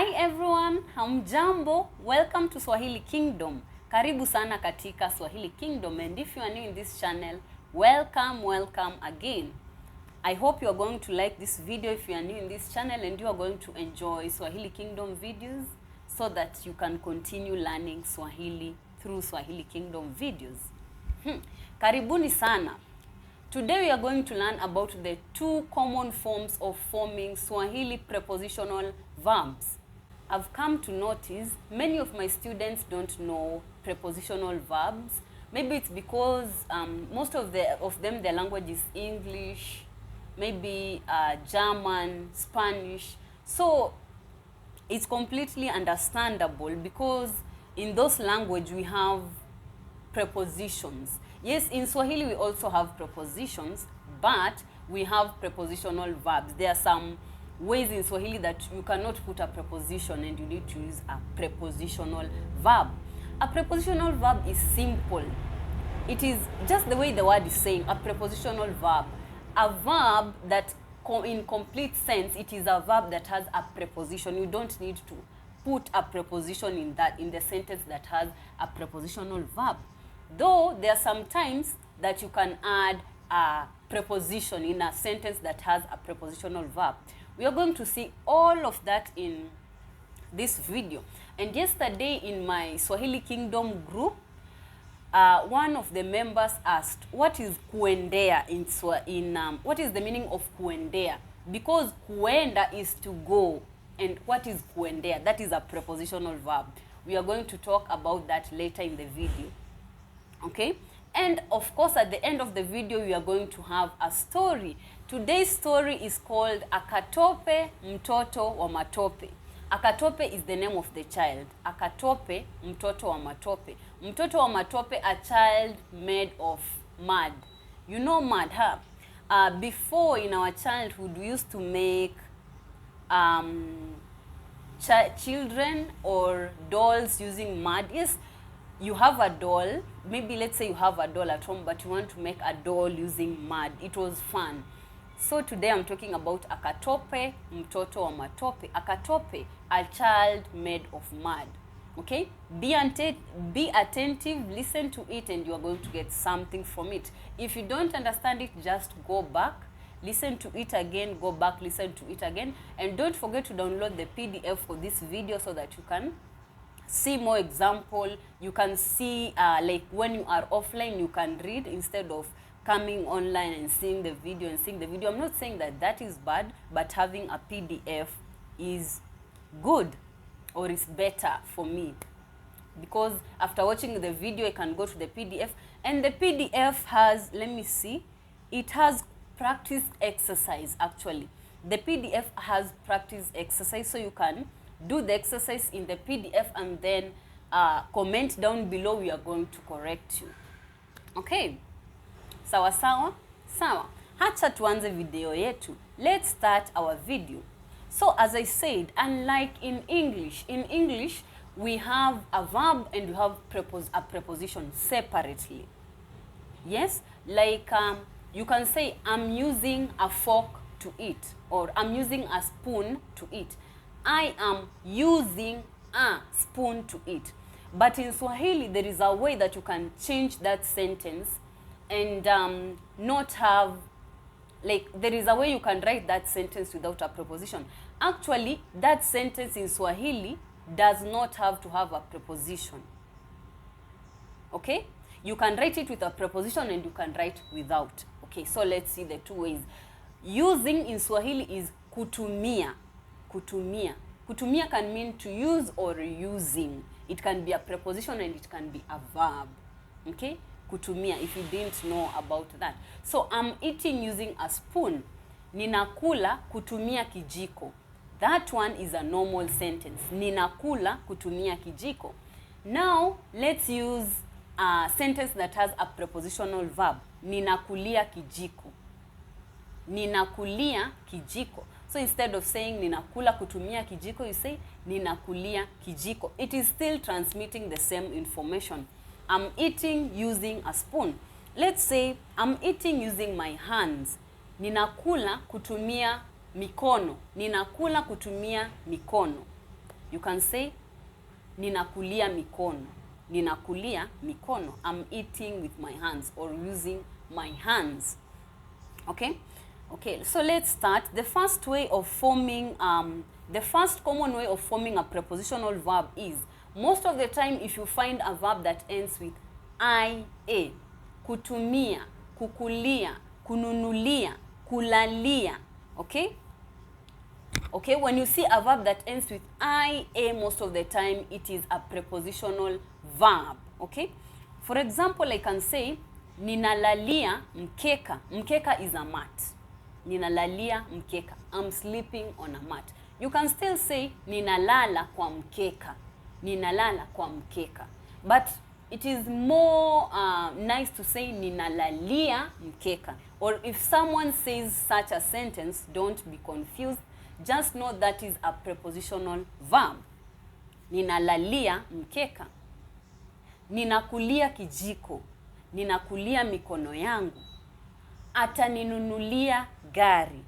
Hi everyone, hamjambo, welcome to Swahili Kingdom. Karibu sana katika Swahili Kingdom, and if you are new in this channel, welcome again. I hope you are going to like this video if you are new in this channel, and you are going to enjoy Swahili Kingdom videos so that you can continue learning Swahili through Swahili Kingdom videos. Karibuni sana. Today we are going to learn about the two common forms of forming Swahili prepositional verbs. I've come to notice many of my students don't know prepositional verbs. Maybe it's because most of them, their language is English, maybe German, Spanish. So it's completely understandable because in those languages we have prepositions. Yes, in Swahili we also have prepositions, but we have prepositional verbs. There are some ways in Swahili that you cannot put a preposition and you need to use a prepositional verb. A prepositional verb is simple. It is just the way the word is saying, a prepositional verb. A verb that in complete sense, it is a verb that has a preposition. You don't need to put a preposition in the sentence that has a prepositional verb. Though there are some times that you can add a preposition in a sentence that has a prepositional verb. We are going to see all of that in this video. And yesterday in my Swahili Kingdom group, one of the members asked, what is kuendea what is the meaning of kuendea? Because kuenda is to go, and what is kuendea? That is a prepositional verb. We are going to talk about that later in the video. Okay, and of course at the end of the video we are going to have a story. Today's story is called Akatope, Mtoto wa Matope. Akatope is the name of the child. Akatope, Mtoto wa Matope. Mtoto wa Matope, a child made of mud. You know mud, huh? Before in our childhood we used to make children or dolls using mud. Yes, you have a doll, maybe let's say you have a doll at home, but you want to make a doll using mud. It was fun. So today I'm talking about Akatope, Mtoto wa Matope. Akatope, a child made of mud. Okay? Be attentive, listen to it, and you are going to get something from it. If you don't understand it, just go back, listen to it again, go back, listen to it again, and don't forget to download the PDF for this video so that you can see more example. You can see like when you are offline you can read instead of coming online and seeing the video I'm not saying that that is bad, but having a PDF is good, or is better for me, because after watching the video I can go to the PDF, and the PDF has, let me see, it has practice exercise. Actually the PDF has practice exercise, so you can do the exercise in the PDF and then comment down below. We are going to correct you. Okay, sawa sawa sawa, hacha tuanze video yetu. Let's start our video. So as I said, unlike in English we have a verb and we have a preposition separately. Yes, like you can say I'm using a fork to eat, or I'm using a spoon to eat. I am using a spoon to eat. But in Swahili, there is a way that you can change that sentence and not have, like, there is a way you can write that sentence without a preposition. Actually, that sentence in Swahili does not have to have a preposition. Okay? You can write it with a preposition and you can write without. Okay, so let's see the two ways. Using in Swahili is kutumia. Kutumia. Kutumia can mean to use or using. It can be a preposition and it can be a verb. Okay? Kutumia, if you didn't know about that. So I'm eating using a spoon. Ninakula kutumia kijiko. That one is a normal sentence. Ninakula kutumia kijiko. Now let's use a sentence that has a prepositional verb. Ninakulia kijiko. Ninakulia kijiko. So instead of saying ninakula kutumia kijiko, you say ninakulia kijiko. It is still transmitting the same information. I'm eating using a spoon. Let's say I'm eating using my hands. Ninakula kutumia mikono. Ninakula kutumia mikono. You can say ninakulia mikono. Ninakulia mikono. I'm eating with my hands or using my hands. Okay? Okay, so let's start. The first way of forming, the first common way of forming a prepositional verb is, most of the time if you find a verb that ends with ia, kutumia, kukulia, kununulia, kulalia, okay? Okay, when you see a verb that ends with ia, most of the time it is a prepositional verb, okay? For example, I can say, ninalalia mkeka. Mkeka is a mat. Ninalalia mkeka. I'm sleeping on a mat. You can still say, ninalala kwa mkeka. Ninalala kwa mkeka. But it is more nice to say, ninalalia mkeka. Or if someone says such a sentence, don't be confused. Just know that is a prepositional verb. Ninalalia mkeka. Ninakulia kijiko. Ninakulia mikono yangu. Ataninunulia gari.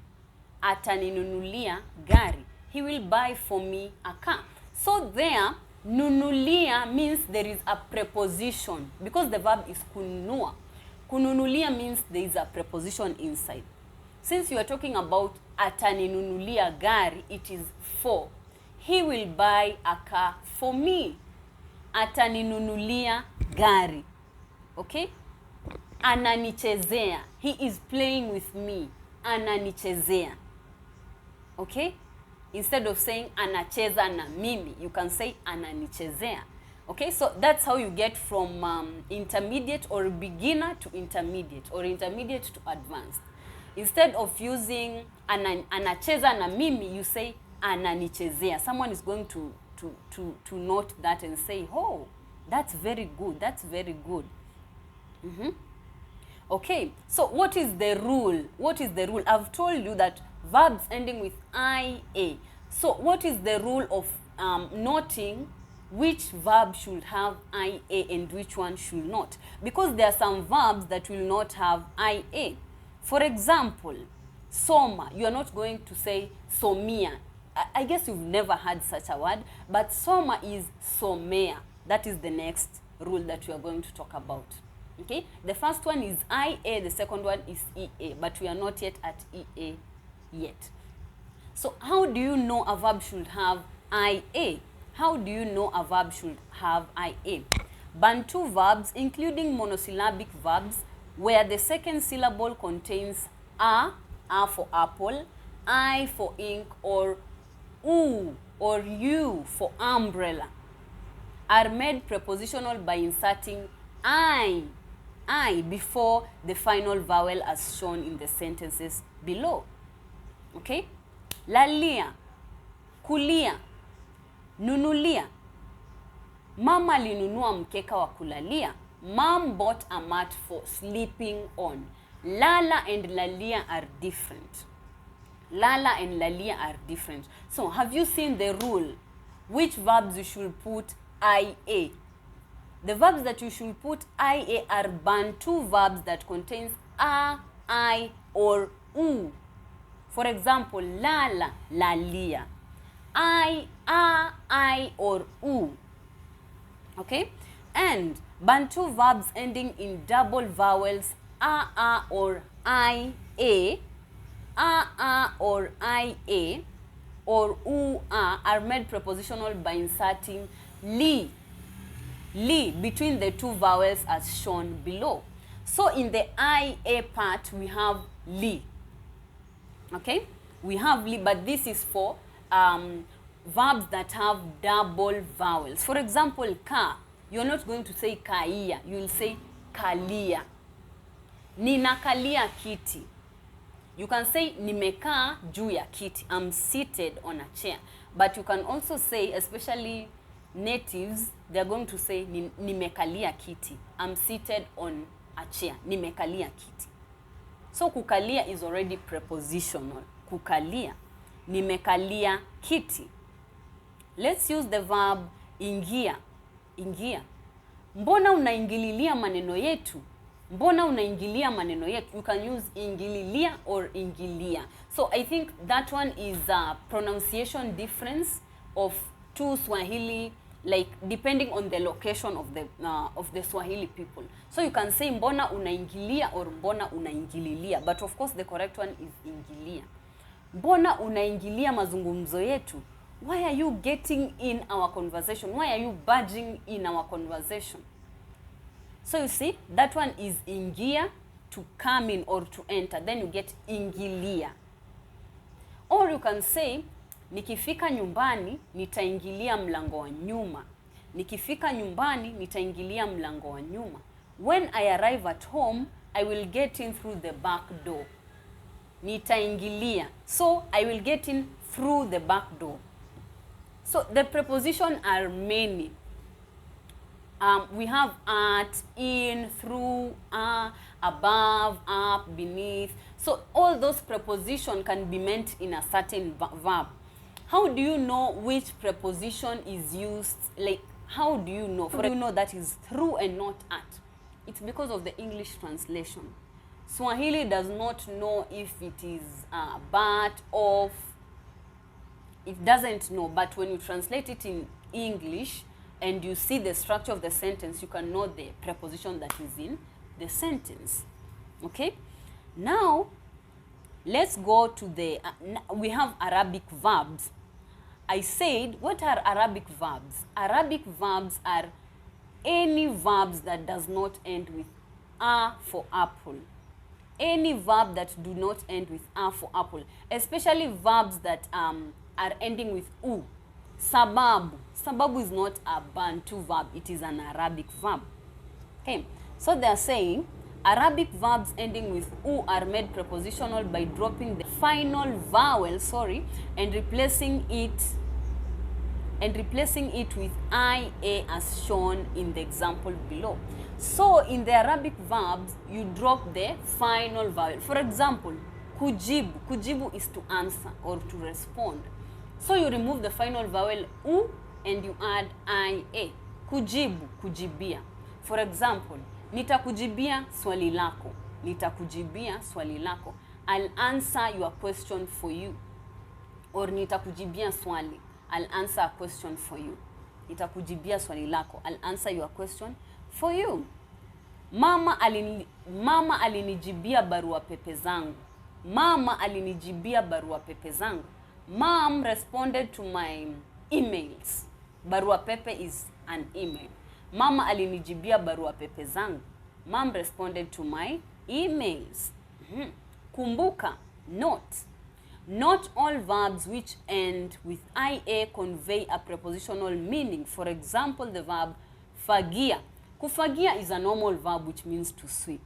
Ataninunulia gari. He will buy for me a car. So there, nunulia means there is a preposition. Because the verb is kununua. Kununulia means there is a preposition inside. Since you are talking about ataninunulia gari, it is for. He will buy a car for me. Ataninunulia gari. Okay? Ananichezea. He is playing with me. Ananichezea. Okay? Instead of saying anacheza na mimi, you can say ananichezea. Okay? So that's how you get from intermediate or beginner to intermediate or intermediate to advanced. Instead of using anacheza na mimi, you say ananichezea. Someone is going to note that and say, oh, that's very good. That's very good. Okay, so what is the rule? What is the rule? I've told you that verbs ending with ia. So what is the rule of noting which verb should have ia and which one should not? Because there are some verbs that will not have ia. For example, soma. You are not going to say somia. I guess you've never heard such a word, but soma is somea. That is the next rule that we are going to talk about. Okay, the first one is ia, the second one is ea, but we are not yet at ea yet. So how do you know a verb should have ia? How do you know a verb should have ia? Bantu verbs, including monosyllabic verbs, where the second syllable contains a for apple, I for ink, or u or u for umbrella, are made prepositional by inserting I before the final vowel as shown in the sentences below. Okay? Lalia, kulia, nunulia. Mama linunua mkeka wa kulalia. Mom bought a mat for sleeping on. Lala and lalia are different. Lala and lalia are different. So, have you seen the rule? Which verbs you should put ia? The verbs that you should put ia are Bantu verbs that contains a, I, or u. For example, lala, lalia. I, or u. Okay? And Bantu verbs ending in double vowels a or I, a, or ia, or u, are made prepositional by inserting li between the two vowels as shown below. So in the ia part, we have li. Okay? We have li, but this is for verbs that have double vowels. For example, ka. You're not going to say kaia. You'll say kalia. Ninakalia kiti. You can say nimekaa juu ya kiti. I'm seated on a chair. But you can also say, especially natives, they're going to say nimekalia kiti. I'm seated on a chair. Nimekalia kiti. So kukalia is already prepositional. Kukalia. Nimekalia kiti. Let's use the verb ingia. Ingia. Mbona unaingililia maneno yetu? Mbona unaingilia maneno yetu? You can use ingililia or ingilia. So I think that one is a pronunciation difference of two Swahili, like depending on the location of the Swahili people. So you can say mbona unaingilia or mbona unaingililia, but of course the correct one is ingilia. Mbona unaingilia mazungumzo yetu? Why are you getting in our conversation? Why are you barging in our conversation? So you see, that one is ingia, to come in or to enter. Then you get ingilia. Or you can say, nikifika nyumbani, nitaingilia mlango wa nyuma. Nikifika nyumbani, nitaingilia mlango wa nyuma. When I arrive at home, I will get in through the back door. Nitaingilia. So, I will get in through the back door. So, the prepositions are many. We have at, in, through, above, up, beneath. So, all those prepositions can be meant in a certain verb. How do you know which preposition is used? Like, how do you know? How do you know that is through and not at? It's because of the English translation. Swahili does not know if it is but, of. It doesn't know. But when you translate it in English and you see the structure of the sentence, you can know the preposition that is in the sentence. Okay? Now, let's go to the, we have Arabic verbs. I said, what are Arabic verbs? Arabic verbs are any verbs that does not end with a for apple. Any verb that do not end with a for apple. Especially verbs that are ending with u. Sababu. Sababu is not a Bantu verb. It is an Arabic verb. Okay. So they are saying, Arabic verbs ending with u are made prepositional by dropping the final vowel, and replacing it with ia as shown in the example below. So in the Arabic verbs, you drop the final vowel. For example, kujibu. Kujibu is to answer or to respond. So you remove the final vowel u and you add ia. Kujibu, kujibia. For example, nitakujibia swali lako. Nitakujibia swali lako. I'll answer your question for you. Or nitakujibia swali. I'll answer a question for you. Nitakujibia swali lako. I'll answer your question for you. Mama alinijibia barua pepe zangu. Mama alinijibia barua pepe zangu. Mom responded to my emails. Barua pepe is an email. Mama alinijibia barua pepe zangu. Mom responded to my emails. Kumbuka, note. Not all verbs which end with ia convey a prepositional meaning. For example, the verb fagia. Kufagia is a normal verb which means to sweep.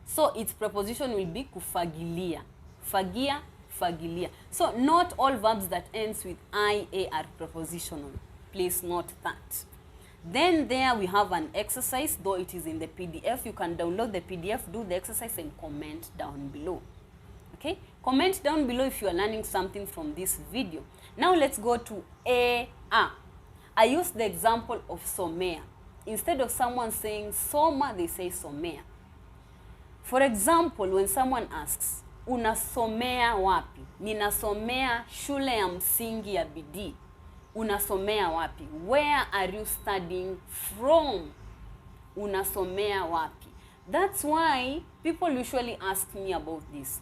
So its preposition will be kufagilia. Fagia, fagilia. So not all verbs that ends with ia are prepositional. Please note that. Then there we have an exercise, though it is in the PDF. You can download the PDF, do the exercise and comment down below. Okay? Comment down below if you are learning something from this video. Now let's go to a. I use the example of somea. Instead of someone saying soma, they say somea. For example, when someone asks, unasomea wapi? Ninasomea shule ya msingi ya bidii. Unasomea wapi? Where are you studying from? Unasomea wapi? That's why people usually ask me about this.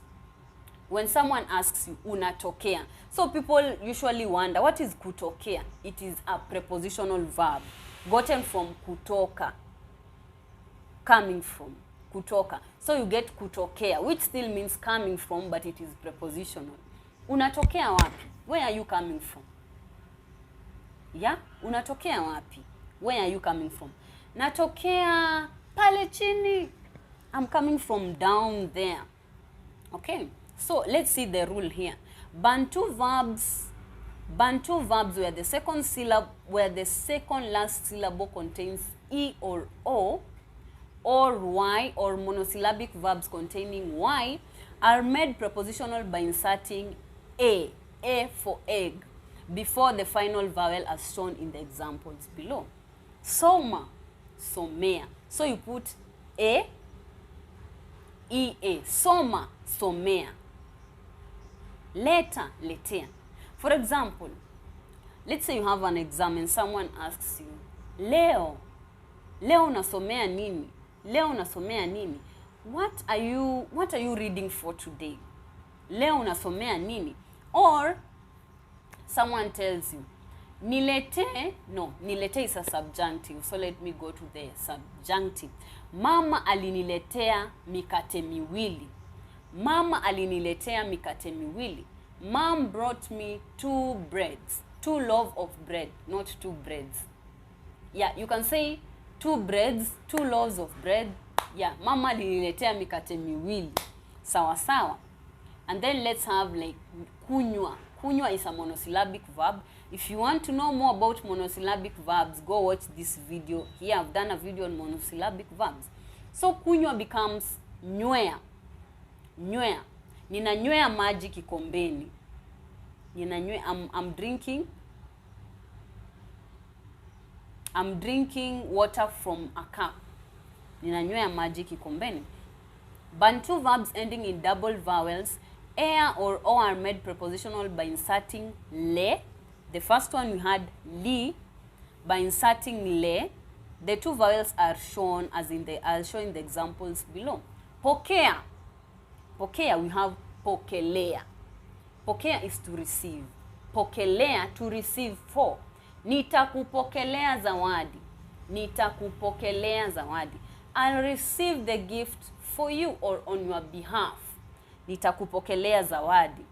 When someone asks you, unatokea. So people usually wonder, what is kutokea? It is a prepositional verb gotten from kutoka. Coming from. Kutoka. So you get kutokea, which still means coming from, but it is prepositional. Unatokea wapi? Where are you coming from? Yeah? Unatokea wapi? Where are you coming from? Natokea pale chini. I'm coming from down there. Okay? So let's see the rule here. Bantu verbs where the second last syllable contains e or o, or y, or monosyllabic verbs containing y, are made prepositional by inserting a for egg, before the final vowel as shown in the examples below. Soma, somea. So you put a, ea. Soma, somea. Leta, letea. For example, let's say you have an exam and someone asks you, leo unasomea nini? Leo unasomea nini? What are you reading for today? Leo unasomea nini? Or someone tells you, nilete is a subjunctive. So let me go to the subjunctive. Mama aliniletea mikate miwili. Mama aliniletea mikate miwili. Mom brought me 2 breads. 2 loaves of bread, not 2 breads. Yeah, you can say 2 breads, 2 loaves of bread. Yeah, mama aliniletea mikate miwili. Sawa sawa. And then let's have like kunywa. Kunywa is a monosyllabic verb. If you want to know more about monosyllabic verbs, go watch this video. Here I've done a video on monosyllabic verbs. So kunywa becomes nywea. Nywea. Ninanywea maji kikombeni. I'm drinking water from a cup. Ninanywea maji kikombeni. Bantu verbs ending in double vowels, air or o are made prepositional by inserting le. The first one we had li. By inserting le, the 2 vowels are shown as in the the examples below. Pokea. Pokea, we have pokelea. Pokea is to receive. Pokelea, to receive for. Nitakupokelea zawadi. Nitakupokelea zawadi. I'll receive the gift for you or on your behalf. Nitakupokelea zawadi.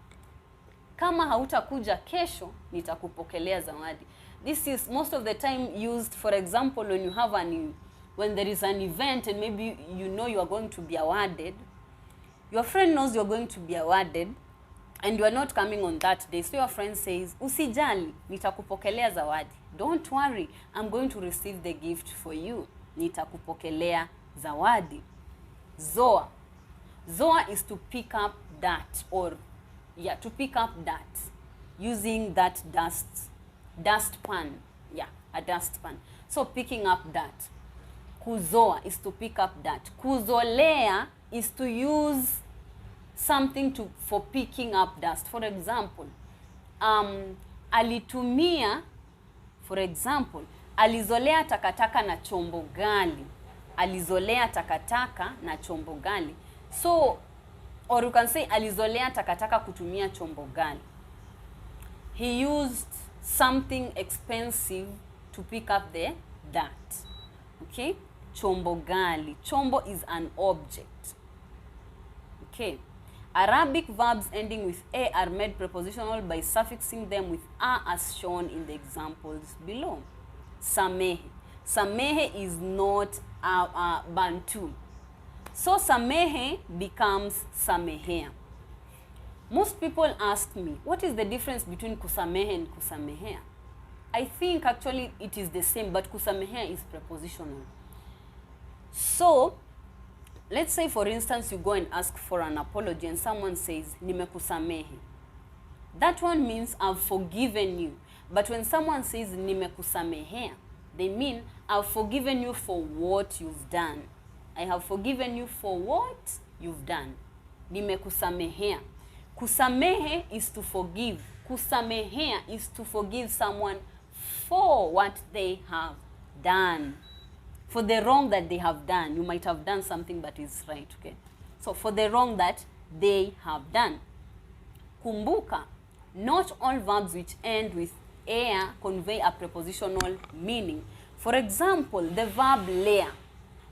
Kama hautakuja kesho, nitakupokelea zawadi. This is most of the time used, for example, when you have when there is an event and maybe you know you are going to be awarded. Your friend knows you're going to be awarded and you are not coming on that day. So your friend says, usijali, nitakupokelea zawadi. Don't worry, I'm going to receive the gift for you. Nitakupokelea zawadi. Zoa. Zoa is to pick up that, or yeah, to pick up that using that dustpan. Yeah, a dustpan. So picking up that. Kuzoa is to pick up that. Kuzolea is to use something for picking up dust. For example, alitumia, for example, alizolea takataka na chombo gali. Alizolea takataka na chombo gali. So, or you can say alizolea takataka kutumia chombo gali. He used something expensive to pick up the dirt. Okay? Chombo gali. Chombo is an object. Okay. Arabic verbs ending with a are made prepositional by suffixing them with a as shown in the examples below. Samehe. Samehe is not a Bantu. So samehe becomes samehea. Most people ask me, what is the difference between kusamehe and kusamehea? I think actually it is the same, but kusamehea is prepositional. So, let's say for instance you go and ask for an apology and someone says, nimekusamehe. That one means I've forgiven you. But when someone says, nimekusamehea, they mean I've forgiven you for what you've done. I have forgiven you for what you've done. Nimekusamehea. Kusamehe is to forgive. Kusamehea is to forgive someone for what they have done. For the wrong that they have done. You might have done something that is right, okay? So for the wrong that they have done. Kumbuka, not all verbs which end with ea convey a prepositional meaning. For example, the verb lea.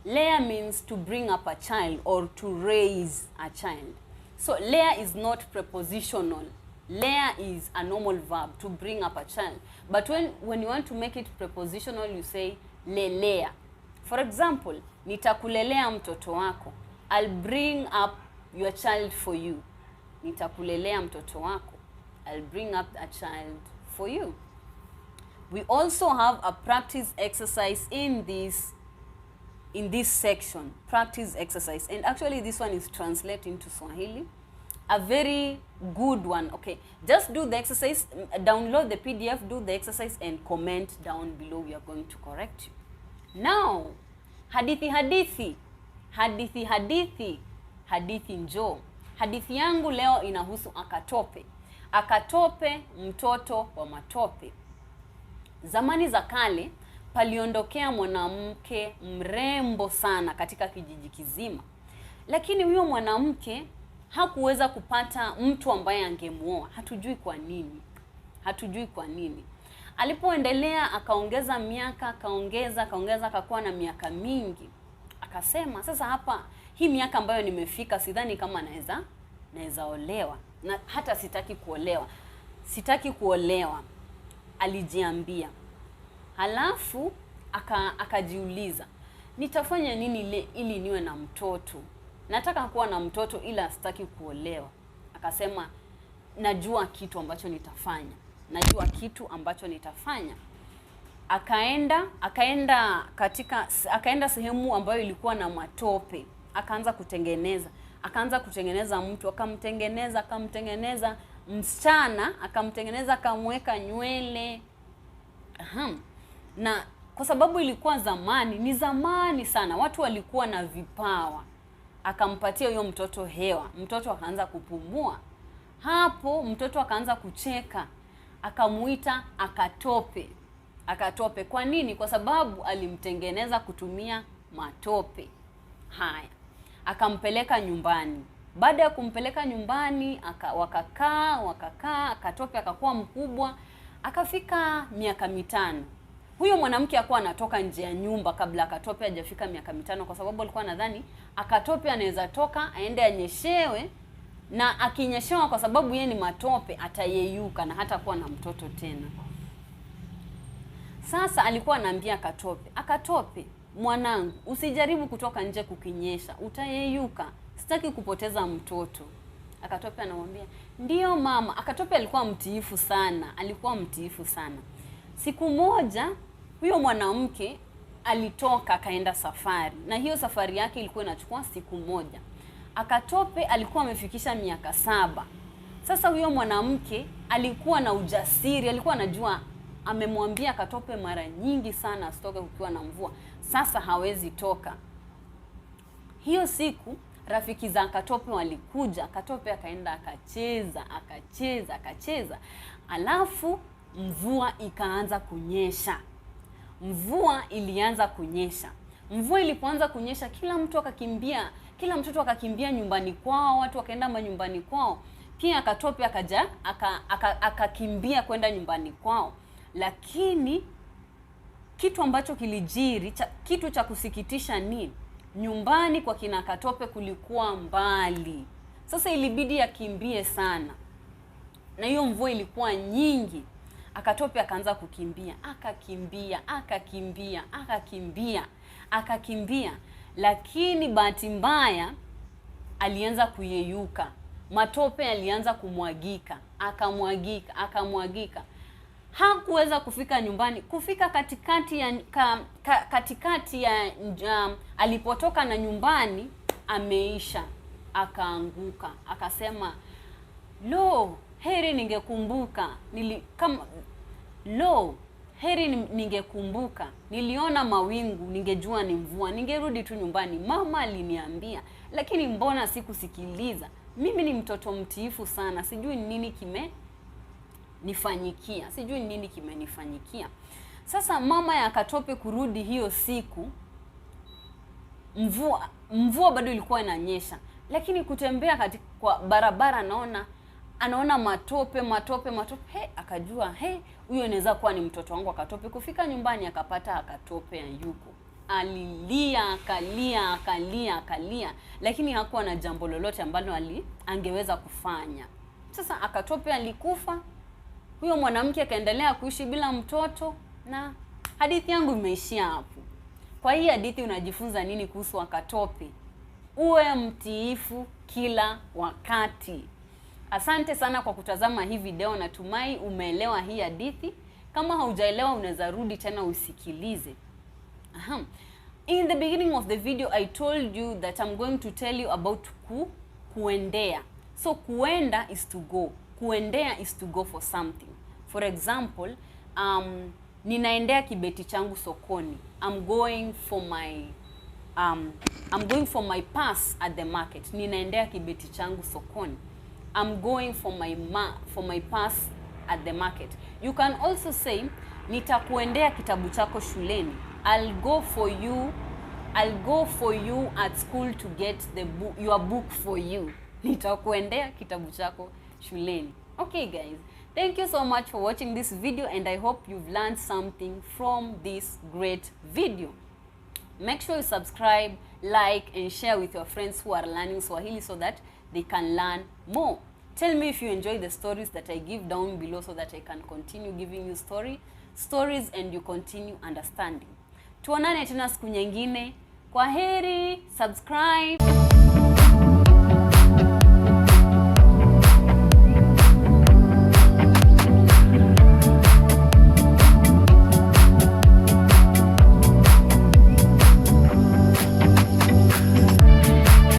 Lea means to bring up a child or to raise a child. So lea is not prepositional. Lea is a normal verb, to bring up a child. But when you want to make it prepositional, you say lelea. For example, nitakulelea mtoto wako. I'll bring up your child for you. Nitakulelea mtoto wako. I'll bring up a child for you. We also have a practice exercise in this section. Practice exercise. And actually this one is translated into Swahili. A very good one. Okay, just do the exercise, download the PDF, do the exercise and comment down below. We are going to correct you. Now, hadithi hadithi. Hadithi hadithi. Hadithi njoo. Hadithi yangu leo inahusu Akatope. Akatope, mtoto wa Matope. Zamani za kale paliondokea mwanamke mrembo sana katika kijiji kizima. Lakini huyo mwanamke hakuweza kupata mtu ambaye angemuoa. Hatujui kwa nini. Hatujui kwa nini. Alipoendelea akaongeza miaka, akaongeza, akakuwa na miaka mingi. Akasema sasa hapa hii miaka ambayo nimefika sidhani kama naweza olewa. Na hata sitaki kuolewa. Sitaki kuolewa. Alijiambia. Halafu akajiuliza, nitafanya nini ili niwe na mtoto? Nataka kuwa na mtoto ila sitaki kuolewa. Akasema najua kitu ambacho nitafanya. Najua kitu ambacho nitafanya. Akaenda sehemu ambayo ilikuwa na matope. Akaanza kutengeneza mtu, akamtengeneza msichana, akamtengeneza, akamweka nywele. Na kwa sababu ilikuwa ni zamani sana, watu walikuwa na vipawa. Akampatia huyo mtoto hewa. Mtoto akaanza kupumua. Hapo mtoto akaanza kucheka. Akamuita Akatope. Akatope. Kwa nini? Kwa sababu alimtengeneza kutumia matope. Haya. Akampeleka nyumbani. Baada ya kumpeleka nyumbani, wakakaa, Akatope akakuwa mkubwa. Akafika miaka 5. Huyo mwanamke hakuwa anatoka nje ya nyumba kabla Akatope hajafika miaka 5, kwa sababu alikuwa nadhani Akatope anaweza toka aende anyeshewe, na akinyeshewa kwa sababu yeye ni matope atayeyuka na hata kuwa na mtoto tena. Sasa alikuwa anaambia Akatope, mwanangu, usijaribu kutoka nje kukinyesha, utayeyuka. Sitaki kupoteza mtoto. Akatope anamwambia, "Ndio mama." Akatope alikuwa mtiifu sana. Siku moja huyo mwanamke alitoka akaenda safari, na hiyo safari yake ilikuwa inachukua siku moja. Akatope alikuwa amefikisha miaka 7. Sasa huyo mwanamke alikuwa na ujasiri, alikuwa anajua, amemwambia Akatope mara nyingi sana asitoke kukiwa na mvua. Sasa hawezi toka. Hiyo siku rafiki za Akatope walikuja. Akatope akaenda akacheza. Alafu mvua ikaanza kunyesha. Mvua ilianza kunyesha. Mvua ilipoanza kunyesha, kila mtoto akakimbia nyumbani kwao, watu wakaenda manyumbani kwao. Pia Akatope akakimbia kwenda nyumbani kwao. Lakini kitu ambacho kilijiri, kitu cha kusikitisha ni nyumbani kwa kina Akatope kulikuwa mbali. Sasa ilibidi akimbie sana. Na hiyo mvua ilikuwa nyingi. Akatope akaanza kukimbia, akakimbia. Lakini bahati mbaya alianza kuyeyuka. Matope alianza kumwagika, akamwagika. Hakuweza kufika nyumbani. Kufika katikati ya alipotoka na nyumbani ameisha, akaanguka. Akasema, heri ningekumbuka. Niliona mawingu, ningejua ni mvua, ningerudi tu nyumbani. Mama aliniambia, lakini mbona sikusikiliza? Mimi ni mtoto mtiifu sana. Sijui nini kimenifanyikia. Sasa mama ya Akatope kurudi hiyo siku, mvua bado ilikuwa inanyesha. Lakini kutembea kwa barabara anaona matope. Akajua, huyo inaweza kuwa ni mtoto wangu Akatope. Kufika nyumbani akapata Akatope hayuko. Alilia, akalia, lakini hakuwa na jambo lolote ambalo angeweza kufanya. Sasa Akatope alikufa. Huyo mwanamke akaendelea kuishi bila mtoto, na hadithi yangu imeishia hapo. Kwa hii hadithi unajifunza nini kuhusu Akatope? Uwe mtiifu kila wakati. Asante sana kwa kutazama hii video. Natumai umeelewa hii hadithi. Kama haujaelewa unaweza rudi tena usikilize. In the beginning of the video I told you that I'm going to tell you about kuendea. So kuenda is to go. Kuendea is to go for something. For example, ninaendea kibeti changu sokoni. I'm going for my purse at the market. Ninaendea kibeti changu sokoni. I'm going for my purse at the market. You can also say Nitakuendea kitabu chako shuleni. I'll go for you at school to get your book for you. Nitakuendea kitabu chako shuleni. Okay guys, thank you so much for watching this video, and I hope you've learned something from this great video. Make sure you subscribe, like, and share with your friends who are learning Swahili so that they can learn more. Tell me if you enjoy the stories that I give down below so that I can continue giving you stories and you continue understanding. Tuonane tena siku nyingine. Kwaheri, subscribe.